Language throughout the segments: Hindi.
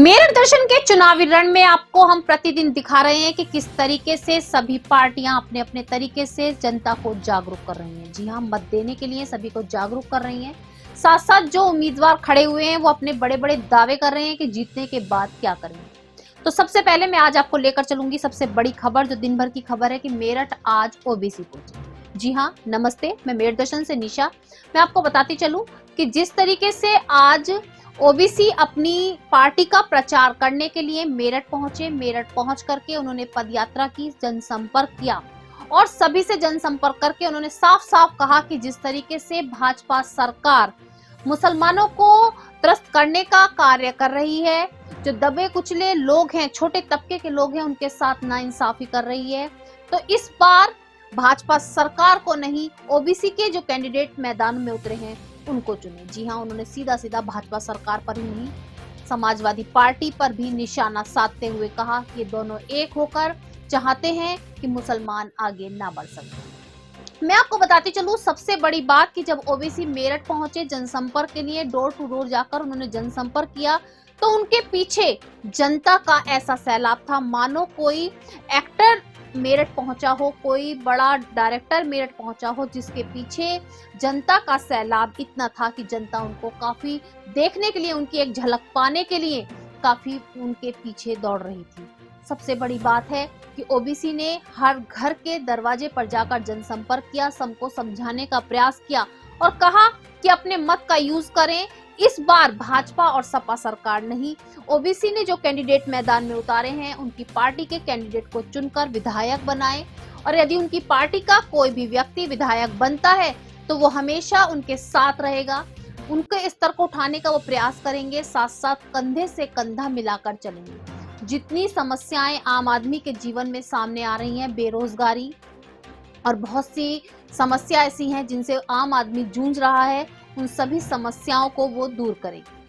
मेरठ दर्शन के चुनावी रण में आपको हम प्रतिदिन दिखा रहे हैं कि किस तरीके से सभी पार्टियां अपने अपने तरीके से जनता को जागरूक कर रही हैं। जी हां, मत देने के लिए सभी को जागरूक कर रही हैं। साथ साथ जो उम्मीदवार खड़े हुए हैं वो अपने बड़े बड़े दावे कर रहे हैं कि जीतने के बाद क्या करेंगे। तो सबसे पहले मैं आज आपको लेकर चलूंगी सबसे बड़ी खबर, जो दिन भर की खबर है कि मेरठ आज ओबीसी पहुंचे। जी हाँ, नमस्ते, मैं मेरठ दर्शन से निशा। मैं आपको बताती चलूं कि जिस तरीके से आज ओबीसी अपनी पार्टी का प्रचार करने के लिए मेरठ पहुंचे, मेरठ पहुंच करके उन्होंने पदयात्रा की, जनसंपर्क किया और सभी से जनसंपर्क करके उन्होंने साफ साफ कहा कि जिस तरीके से भाजपा सरकार मुसलमानों को त्रस्त करने का कार्य कर रही है, जो दबे कुचले लोग हैं, छोटे तबके के लोग हैं, उनके साथ नाइंसाफी कर रही है, तो इस बार भाजपा सरकार को नहीं, ओबीसी के जो कैंडिडेट मैदान में उतरे हैं उनको चुने। जी हाँ, उन्होंने सीधा सीधा भाजपा सरकार पर ही नहीं, समाजवादी पार्टी पर भी निशाना साधते हुए कहा कि ये दोनों एक होकर चाहते हैं कि मुसलमान आगे ना बढ़ सके। मैं आपको बताती चलूं सबसे बड़ी बात कि जब ओबीसी मेरठ पहुंचे जनसंपर्क के लिए, डोर टू डोर जाकर उन्होंने जनसंपर्क किया, तो उनके पीछे जनता का ऐसा सैलाब था मानो कोई एक्टर मेरठ पहुंचा हो, कोई बड़ा डायरेक्टर मेरठ पहुंचा हो, जिसके पीछे जनता का सैलाब इतना था कि जनता उनको काफी देखने के लिए, उनकी एक झलक पाने के लिए काफी उनके पीछे दौड़ रही थी। सबसे बड़ी बात है कि ओबीसी ने हर घर के दरवाजे पर जाकर जनसंपर्क किया, सबको समझाने का प्रयास किया और कहा कि अपने मत का यूज करें। इस बार भाजपा और सपा सरकार नहीं, ओबीसी ने जो कैंडिडेट मैदान में उतारे हैं उनकी पार्टी के कैंडिडेट को चुनकर विधायक बनाए, और यदि उनकी पार्टी का कोई भी व्यक्ति विधायक बनता है तो वो हमेशा उनके साथ रहेगा, उनके स्तर को उठाने का वो प्रयास करेंगे, साथ साथ कंधे से कंधा मिलाकर चलेंगे। जितनी समस्याएं आम आदमी के जीवन में सामने आ रही हैं, बेरोजगारी और बहुत सी समस्या ऐसी हैं जिनसे आम आदमी जूझ रहा है, उन सभी समस्याओं को वो दूर करेगी।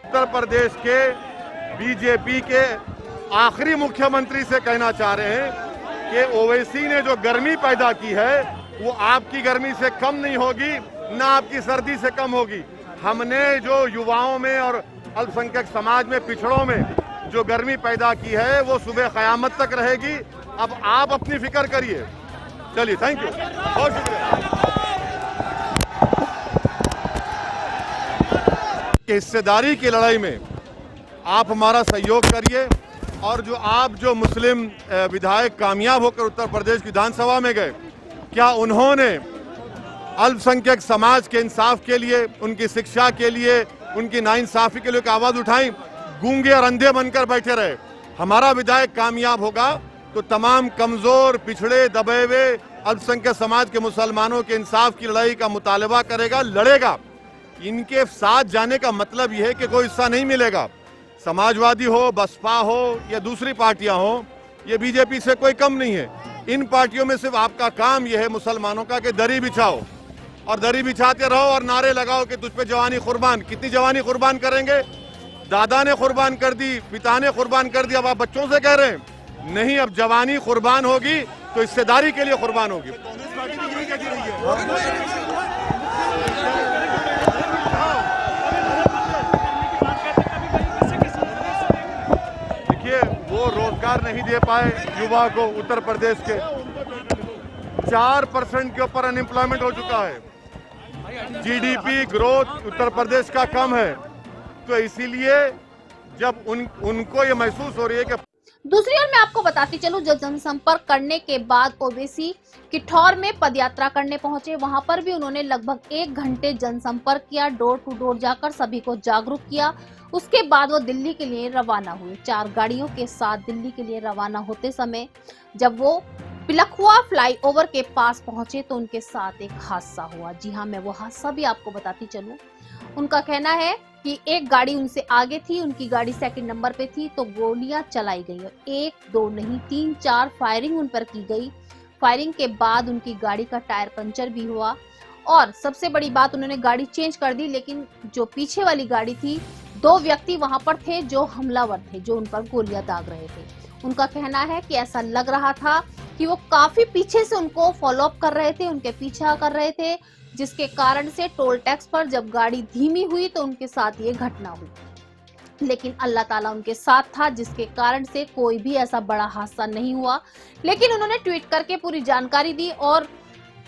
उत्तर प्रदेश के बीजेपी के आखिरी मुख्यमंत्री से कहना चाह रहे हैं कि ओवैसी ने जो गर्मी पैदा की है वो आपकी गर्मी से कम नहीं होगी, ना आपकी सर्दी से कम होगी। हमने जो युवाओं में और अल्पसंख्यक समाज में, पिछड़ों में जो गर्मी पैदा की है वो सुबह क़यामत तक रहेगी। अब आप अपनी फिक्र करिए। चलिए, थैंक यू, बहुत शुक्रिया। हिस्सेदारी की लड़ाई में आप हमारा सहयोग करिए, और जो मुस्लिम विधायक कामयाब होकर उत्तर प्रदेश विधानसभा में गए, क्या उन्होंने अल्पसंख्यक समाज के इंसाफ के लिए, उनकी शिक्षा के लिए, उनकी नाइंसाफी के लिए एक आवाज उठाई? गूंगे और अंधे बनकर बैठे रहे। हमारा विधायक कामयाब होगा तो तमाम कमजोर, पिछड़े, दबे हुए अल्पसंख्यक समाज के मुसलमानों के इंसाफ की लड़ाई का मुतालबा करेगा, लड़ेगा। इनके साथ जाने का मतलब यह है कि कोई हिस्सा नहीं मिलेगा। समाजवादी हो, बसपा हो या दूसरी पार्टियां हो, ये बीजेपी से कोई कम नहीं है। इन पार्टियों में सिर्फ आपका काम यह है मुसलमानों का कि दरी बिछाओ और दरी बिछाते रहो और नारे लगाओ कि तुझ पे जवानी कुर्बान। कितनी जवानी कुर्बान करेंगे? दादा ने कुर्बान कर दी, पिता ने कुर्बान कर दी, अब आप बच्चों से कह रहे हैं नहीं। अब जवानी कुर्बान होगी तो हिस्सेदारी के लिए कुर्बान होगी। देखिए, वो रोजगार नहीं दे पाए युवा को। उत्तर प्रदेश के 4% के ऊपर अनएम्प्लॉयमेंट हो चुका है। जीडीपी ग्रोथ उत्तर प्रदेश का कम है। तो इसीलिए जब उनको ये महसूस हो रही है कि दूसरी ओर मैं आपको बताती चलूं, जो जनसंपर्क करने के बाद ओवैसी किठौर में पदयात्रा करने पहुंचे, वहां पर भी उन्होंने लगभग 1 घंटे जनसंपर्क किया, डोर टू डोर जाकर सभी को जागरूक किया। उसके बाद वो दिल्ली के लिए रवाना हुए। 4 गाड़ियों के साथ दिल्ली के लिए रवाना होते समय जब वो पिलखुआ फ्लाईओवर के पास पहुंचे तो उनके साथ एक हादसा हुआ। जी हाँ, मैं वो हादसा भी आपको बताती चलूं। उनका कहना है कि एक गाड़ी उनसे आगे थी, उनकी गाड़ी सेकंड नंबर पे थी, तो गोलियां चलाई गई। 1 2 नहीं 3 4 फायरिंग उन पर की गई। फायरिंग के बाद उनकी गाड़ी का टायर पंचर भी हुआ और सबसे बड़ी बात, उन्होंने गाड़ी चेंज कर दी, लेकिन जो पीछे वाली गाड़ी थी, 2 व्यक्ति वहां पर थे जो हमलावर थे, जो उन पर गोलियां दाग रहे थे। उनका कहना है कि ऐसा लग रहा था कि वो काफी पीछे से उनको फॉलो अप कर रहे थे, उनके पीछा कर रहे थे, जिसके कारण से टोल टैक्स पर जब गाड़ी धीमी हुई तो उनके साथ ये घटना हुई। लेकिन अल्लाह ताला उनके साथ था, जिसके कारण से कोई भी ऐसा बड़ा हादसा नहीं हुआ। लेकिन उन्होंने ट्वीट करके पूरी जानकारी दी और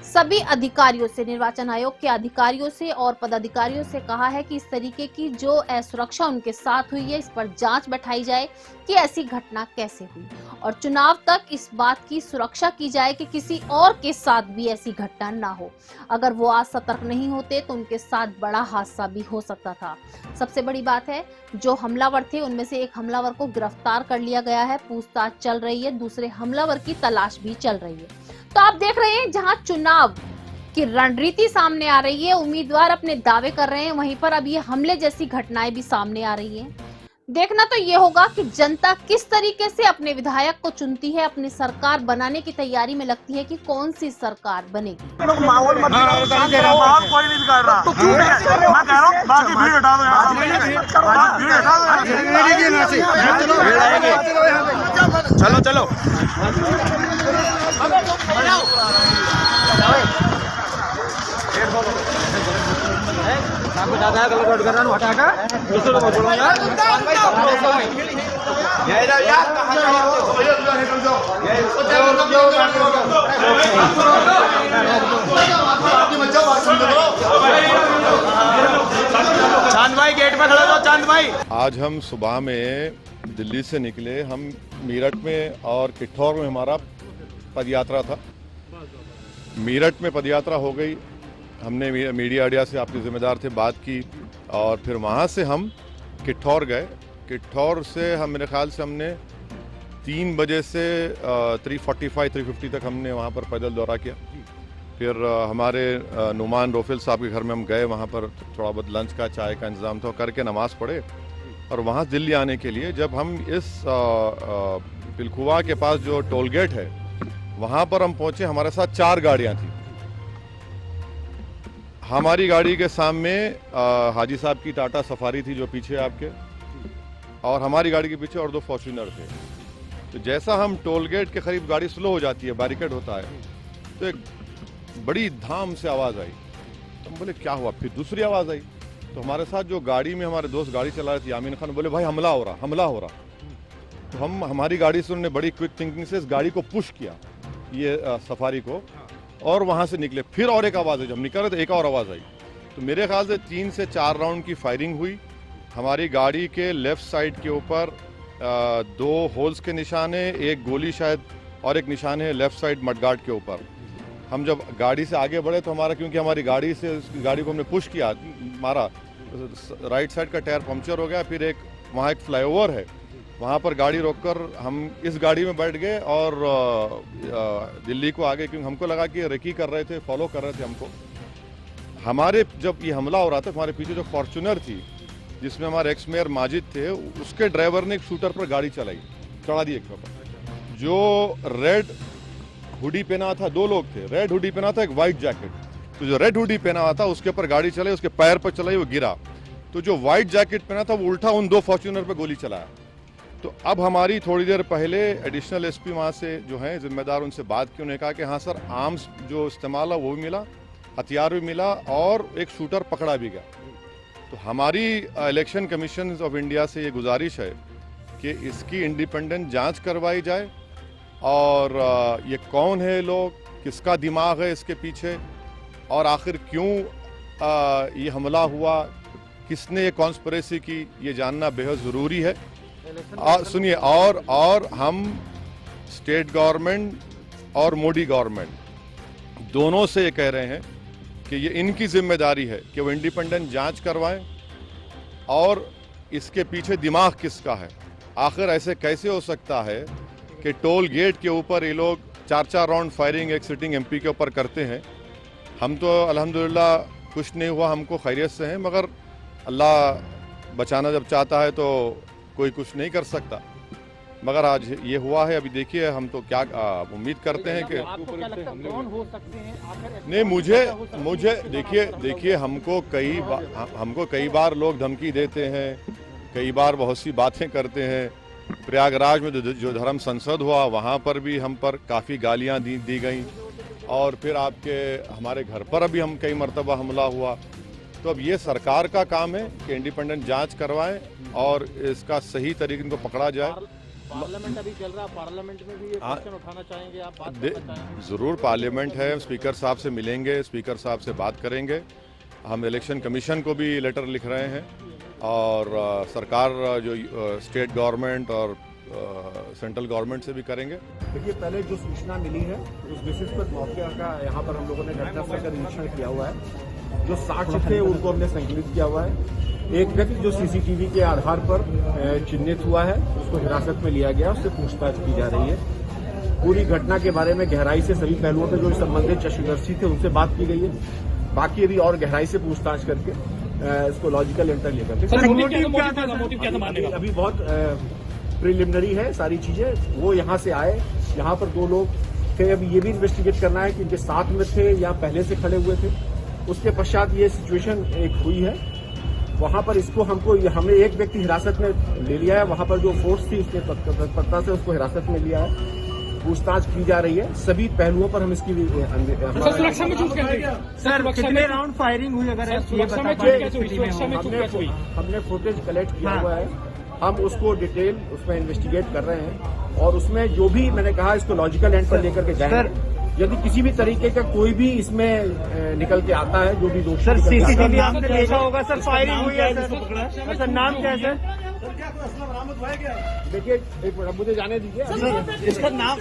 सभी अधिकारियों से, निर्वाचन आयोग के अधिकारियों से और पदाधिकारियों से कहा है कि इस तरीके की जो असुरक्षा उनके साथ हुई है, इस पर जांच बैठाई जाए कि ऐसी घटना कैसे हुई और चुनाव तक इस बात की सुरक्षा की जाए कि किसी और के साथ भी ऐसी घटना ना हो। अगर वो आज सतर्क नहीं होते तो उनके साथ बड़ा हादसा भी हो सकता था। सबसे बड़ी बात है, जो हमलावर थे उनमें से एक हमलावर को गिरफ्तार कर लिया गया है, पूछताछ चल रही है, दूसरे हमलावर की तलाश भी चल रही है। तो आप देख रहे हैं, जहां चुनाव की रणनीति सामने आ रही है, उम्मीदवार अपने दावे कर रहे हैं, वहीं पर अब ये हमले जैसी घटनाएं भी सामने आ रही हैं। देखना तो ये होगा कि जनता किस तरीके से अपने विधायक को चुनती है, अपनी सरकार बनाने की तैयारी में लगती है कि कौन सी सरकार बनेगी। माहौल कोई नहीं बिगाड़ रहा, तो क्यों मैं कह रहा हूं, बाकी भीड़ हटा दो यार, भीड़ हटा दो। चलो चलो आपको ज्यादा है, गलत कर रहा हूं, हटा हटा दूसरों को बोलो यार। चांद भाई गेट पे खड़े हो, चांद भाई। आज हम सुबह में दिल्ली से निकले, हम मेरठ में और किठौर में हमारा पदयात्रा था। मेरठ में पदयात्रा हो गई, हमने मीडिया आइडिया से, आपके जिम्मेदार थे, बात की और फिर वहाँ से हम किठौर गए। किठौर से हम, मेरे ख्याल से हमने 3 बजे से 3:45-3:50 तक हमने वहाँ पर पैदल दौरा किया। फिर हमारे नुमान रोफिल साहब के घर में हम गए, वहाँ पर थोड़ा बहुत लंच का, चाय का इंतज़ाम था, करके नमाज़ पढ़े और वहाँ दिल्ली आने के लिए जब हम इस पिलखुआ के पास जो टोल गेट है वहाँ पर हम पहुँचे, हमारे साथ 4 गाड़ियाँ थी। हमारी गाड़ी के सामने हाजी साहब की टाटा सफारी थी जो पीछे आपके, और हमारी गाड़ी के पीछे और 2 फॉर्च्यूनर थे। तो जैसा हम टोल गेट के करीब गाड़ी स्लो हो जाती है, बैरिकेड होता है, तो एक बड़ी धाम से आवाज़ आई। तो हम बोले क्या हुआ? फिर दूसरी आवाज़ आई, तो हमारे साथ जो गाड़ी में हमारे दोस्त गाड़ी चला रहे थे, यामीन खान, बोले भाई हमला हो रहा, हमला हो रहा। तो हमारी गाड़ी से उन्होंने बड़ी क्विक थिंकिंग से इस गाड़ी को पुश किया, ये सफारी को, और वहाँ से निकले। फिर और एक आवाज़ आई, जब निकल रहे थे एक और आवाज़ आई। तो मेरे ख्याल से 3 से 4 राउंड की फायरिंग हुई। हमारी गाड़ी के लेफ्ट साइड के ऊपर 2 होल्स के निशान है, एक गोली शायद, और एक निशान है लेफ्ट साइड मडगार्ड के ऊपर। हम जब गाड़ी से आगे बढ़े तो हमारा, क्योंकि हमारी गाड़ी से गाड़ी को हमने पुश किया, मारा, राइट साइड का टायर पंक्चर हो गया। फिर एक वहाँ एक फ्लाईओवर है, वहाँ पर गाड़ी रोककर हम इस गाड़ी में बैठ गए और दिल्ली को आगे, क्योंकि हमको लगा कि रेकी कर रहे थे, फॉलो कर रहे थे हमको। हमारे जब ये हमला हो रहा था हमारे पीछे जो फॉर्च्यूनर थी जिसमें हमारे एक्स मेयर माजिद थे, उसके ड्राइवर ने एक शूटर पर गाड़ी चलाई, चढ़ा दी एक पर। जो रेड हुडी पहना था, 2 लोग थे, रेड हुडी पहना था, एक वाइट जैकेट। तो जो रेड हुडी पहना हुआ था उसके ऊपर गाड़ी चलाई, उसके पैर पर चलाई, वो गिरा। तो जो व्हाइट जैकेट पहना था वो उल्टा उन 2 फॉर्च्यूनर पे गोली चलाया। तो अब हमारी थोड़ी देर पहले एडिशनल एसपी वहाँ से जो हैं जिम्मेदार, उनसे बात की। उन्होंने कहा कि हाँ सर, आर्म्स जो इस्तेमाल है वो भी मिला, हथियार भी मिला और एक शूटर पकड़ा भी गया। तो हमारी इलेक्शन कमीशन ऑफ इंडिया से ये गुजारिश है कि इसकी इंडिपेंडेंट जांच करवाई जाए और ये कौन है लोग, किसका दिमाग है इसके पीछे और आखिर क्यों ये हमला हुआ, किसने ये कॉन्स्पिरेसी की, ये जानना बेहद ज़रूरी है। सुनिए, और हम स्टेट गवर्नमेंट और मोदी गवर्नमेंट दोनों से ये कह रहे हैं कि ये इनकी जिम्मेदारी है कि वो इंडिपेंडेंट जांच करवाएं और इसके पीछे दिमाग किसका है। आखिर ऐसे कैसे हो सकता है कि टोल गेट के ऊपर ये लोग 4-4 राउंड फायरिंग एक सिटिंग एमपी के ऊपर करते हैं। हम तो अल्हम्दुलिल्लाह कुछ नहीं हुआ, हमको खैरियत से हैं, मगर अल्लाह बचाना जब चाहता है तो कोई कुछ नहीं कर सकता। मगर आज ये हुआ है। अभी देखिए, हम तो क्या उम्मीद करते हैं कि कौन हो सकते हैं आखिर? नहीं, मुझे देखिए हमको कई बार लोग धमकी देते हैं, कई बार बहुत सी बातें करते हैं। प्रयागराज में जो धर्म संसद हुआ वहाँ पर भी हम पर काफ़ी गालियाँ दी गई और फिर हमारे घर पर अभी हम कई मरतबा हमला हुआ। तो अब ये सरकार का काम है कि इंडिपेंडेंट जांच करवाएं और इसका सही तरीके इनको पकड़ा जाए। पार्लियामेंट अभी चल रहा है, पार्लियामेंट में भी ये क्वेश्चन उठाना चाहेंगे आप? बात करना चाहेंगे? ज़रूर, पार्लियामेंट है, स्पीकर साहब से मिलेंगे, स्पीकर साहब से बात करेंगे। हम इलेक्शन कमीशन को भी लेटर लिख रहे हैं और सरकार जो स्टेट गवर्नमेंट और सेंट्रल गवर्नमेंट से भी करेंगे। देखिए, पहले जो सूचना मिली है उस बेसिस पर मौके का यहाँ पर हम लोगों ने घटनास्थल का निरीक्षण किया हुआ है। जो साक्ष्य थे उनको हमने संकलित किया हुआ है। एक व्यक्ति जो सीसीटीवी के आधार पर चिन्हित हुआ है उसको हिरासत में लिया गया, उससे पूछताछ की जा रही है। पूरी घटना के बारे में गहराई से सभी पहलुओं पर जो संबंधित चक्षुदर्शी थे उनसे बात की गई है। बाकी अभी और गहराई से पूछताछ करके इसको लॉजिकल एंटर लेकर अभी बहुत प्रिलिमिनरी है सारी चीजें। वो यहाँ से आए, यहाँ पर 2 लोग थे। अभी ये भी इन्वेस्टिगेट करना है कि इनके साथ में थे या पहले से खड़े हुए थे। उसके पश्चात ये सिचुएशन एक हुई है। वहां पर हमने एक व्यक्ति हिरासत में ले लिया है। वहां पर जो फोर्स थी उसके तत्परता से उसको हिरासत में लिया है, पूछताछ की जा रही है। सभी पहलुओं पर हम इसकी सुरक्षा में चूक कैसे? सर, कितने राउंड फायरिंग हुई अगर हमने फुटेज कलेक्ट किया हुआ है, हम उसको डिटेल उसमें इन्वेस्टिगेट कर रहे हैं और उसमें जो भी मैंने कहा इसको लॉजिकल एंड पर लेकर के जाएंगे। यदि किसी भी तरीके का कोई भी इसमें निकल के आता है जो भी दोषी, सर सीसीटीवी आपने देखा होगा सर, फायरिंग हुई है सर, नाम क्या है सर? देखिए, एक मिनट मुझे जाने दीजिए। इसका नाम